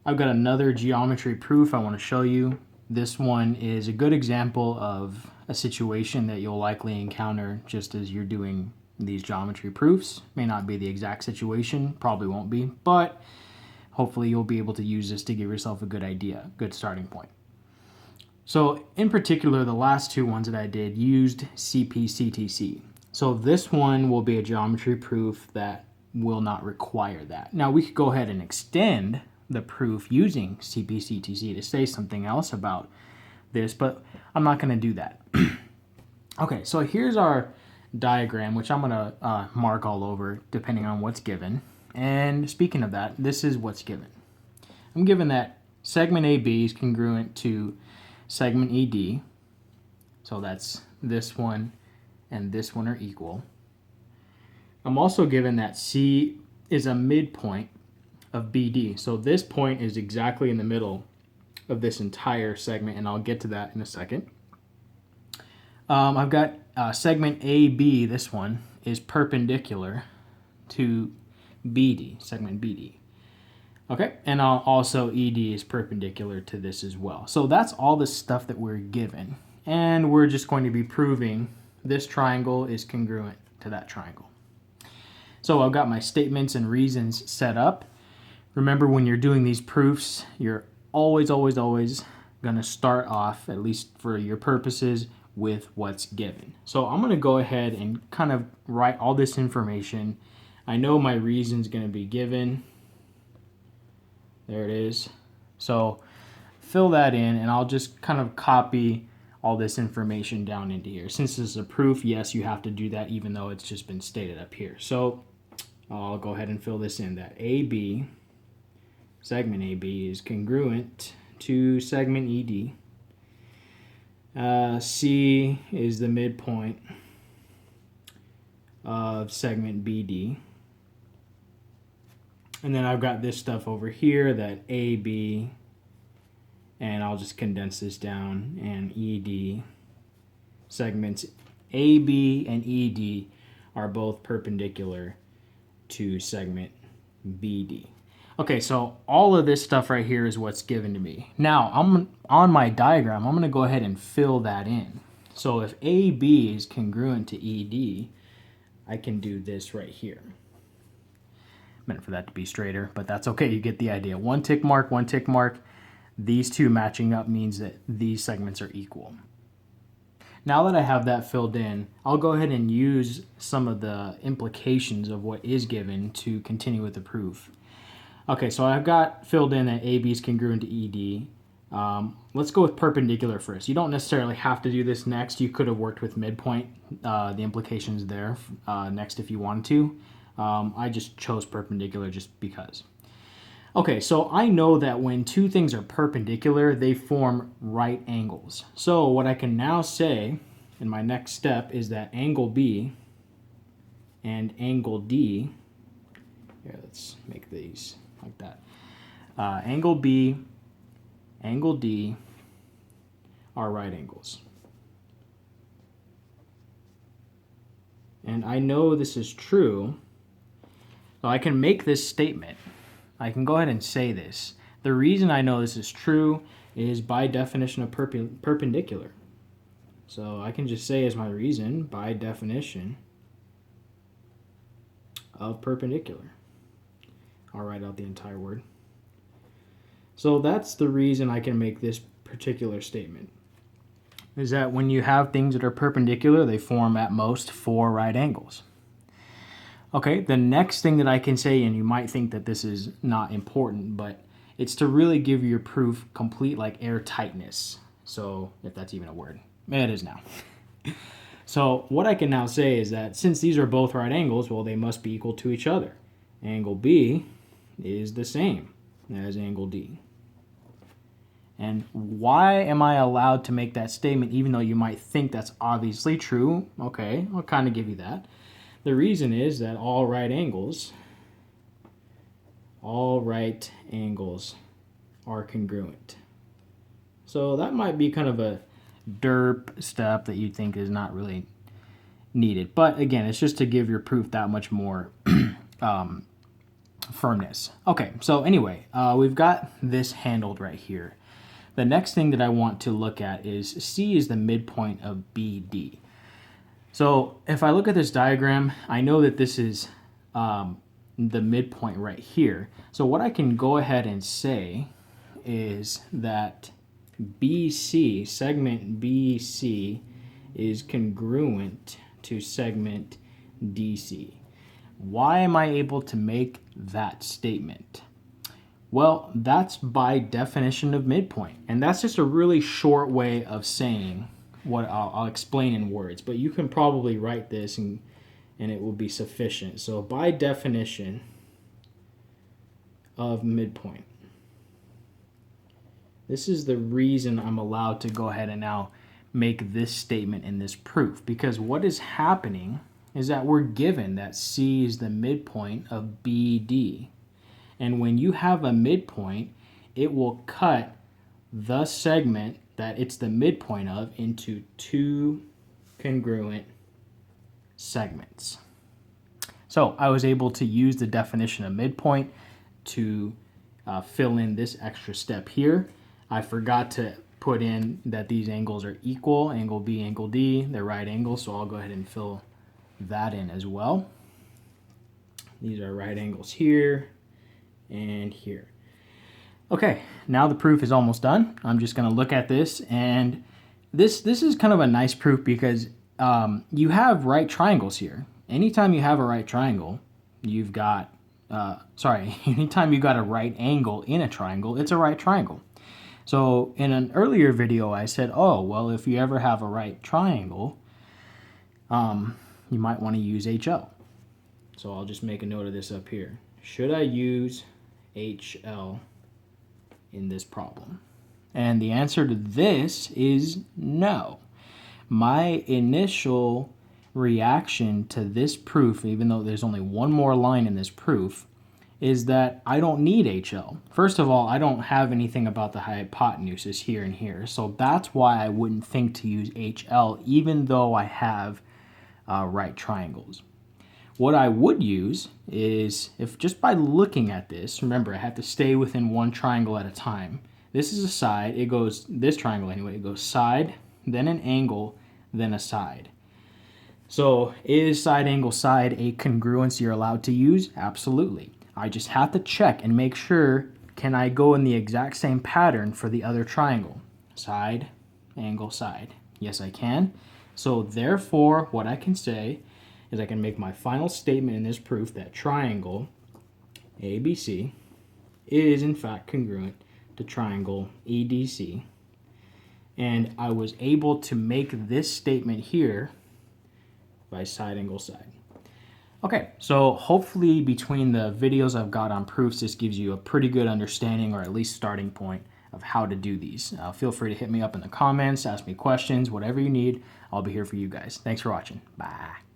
I've got another geometry proof I want to show you. This one is a good example of a situation that you'll likely encounter just as you're doing these geometry proofs. May not be the exact situation, probably won't be, but hopefully you'll be able to use this to give yourself a good idea, good starting point. So in particular, the last two ones that I did used CPCTC. So this one will be a geometry proof that will not require that. Now we could go ahead and extend the proof using CPCTC to say something else about this, but I'm not going to do that. Okay, so here's our diagram, which I'm going to mark all over depending on what's given. And speaking of that, this is what's given. I'm given that segment AB is congruent to segment ED. So that's this one and this one are equal. I'm also given that C is a midpoint of BD. So this point is exactly in the middle of this entire segment, and I'll get to that in a second. I've got segment AB, this one, is perpendicular to BD, segment BD. Okay, and also ED is perpendicular to this as well. So that's all the stuff that we're given. And we're just going to be proving this triangle is congruent to that triangle. So I've got my statements and reasons set up. Remember, when you're doing these proofs, you're always going to start off, at least for your purposes, with what's given. So I'm going to go ahead and kind of write all this information. I know my reason's going to be given. There it is. So fill that in, and I'll just kind of copy all this information down into here. Since this is a proof, yes, you have to do that even though it's just been stated up here. So I'll go ahead and fill this in, that AB, segment AB, is congruent to segment ED. C is the midpoint of segment BD. And then I've got this stuff over here, that AB, and I'll just condense this down, and ED. Segments AB and ED are both perpendicular to segment BD. Okay, so all of this stuff right here is what's given to me. Now, on my diagram, I'm going to go ahead and fill that in. So if AB is congruent to ED, I can do this right here. Meant for that to be straighter, but that's okay. You get the idea. One tick mark, one tick mark. These two matching up means that these segments are equal. Now that I have that filled in, I'll go ahead and use some of the implications of what is given to continue with the proof. Okay, so I've got filled in that AB is congruent to ED. Let's go with perpendicular first. You don't necessarily have to do this next. You could have worked with midpoint, the implications there next if you wanted to. I just chose perpendicular just because. Okay, so I know that when two things are perpendicular, they form right angles. So what I can now say in my next step is that angle B and angle D, here, let's make these like that. Angle B, angle D are right angles. And I know this is true, so I can make this statement. I can go ahead and say this. The reason I know this is true is by definition of perpendicular. So I can just say as my reason, by definition of perpendicular. I'll write out the entire word. So that's the reason I can make this particular statement. Is that when you have things that are perpendicular, they form at most 4 right angles. Okay, the next thing that I can say, and you might think that this is not important, but it's to really give your proof complete like airtightness. So if that's even a word, it is now. So what I can now say is that since these are both right angles, well, they must be equal to each other. Angle B is the same as angle D. And why am I allowed to make that statement even though you might think that's obviously true? Okay, I'll kind of give you that. The reason is that all right angles are congruent. So that might be kind of a derp step that you think is not really needed. But again, it's just to give your proof that much more firmness. Okay, so anyway, we've got this handled right here. The next thing that I want to look at is C is the midpoint of BD. So if I look at this diagram, I know that this is the midpoint right here. So what I can go ahead and say is that BC, segment BC, is congruent to segment DC. Why am I able to make that statement? Well, that's by definition of midpoint. And that's just a really short way of saying what I'll explain in words. But you can probably write this and it will be sufficient. So by definition of midpoint, this is the reason I'm allowed to go ahead and now make this statement in this proof. Because what is happening is that we're given that C is the midpoint of BD. And when you have a midpoint, it will cut the segment that it's the midpoint of into two congruent segments. So I was able to use the definition of midpoint to fill in this extra step here. I forgot to put in that these angles are equal, angle B, angle D, they're right angles, so I'll go ahead and fill that in as well. These are right angles here and here. Okay, now the proof is almost done. I'm just going to look at this, and this is kind of a nice proof because you have right triangles here. Anytime you have a right triangle, you've got anytime you got a right angle in a triangle, it's a right triangle. So in an earlier video, I said, oh, well, if you ever have a right triangle, you might want to use HL. So I'll just make a note of this up here. Should I use HL in this problem? And the answer to this is no. My initial reaction to this proof, even though there's only one more line in this proof, is that I don't need HL. First of all, I don't have anything about the hypotenuses here and here, so that's why I wouldn't think to use HL even though I have right triangles. What I would use is, if just by looking at this, remember I have to stay within one triangle at a time. This is a side, it goes, this triangle anyway, it goes side, then an angle, then a side. So is side angle side a congruence you're allowed to use? Absolutely. I just have to check and make sure, can I go in the exact same pattern for the other triangle? Side, angle, side. Yes, I can. So therefore, what I can say is I can make my final statement in this proof that triangle ABC is in fact congruent to triangle EDC. And I was able to make this statement here by side angle side. Okay, so hopefully between the videos I've got on proofs, this gives you a pretty good understanding, or at least starting point, of how to do these. Feel free to hit me up in the comments, ask me questions, whatever you need. I'll be here for you guys. Thanks for watching. Bye.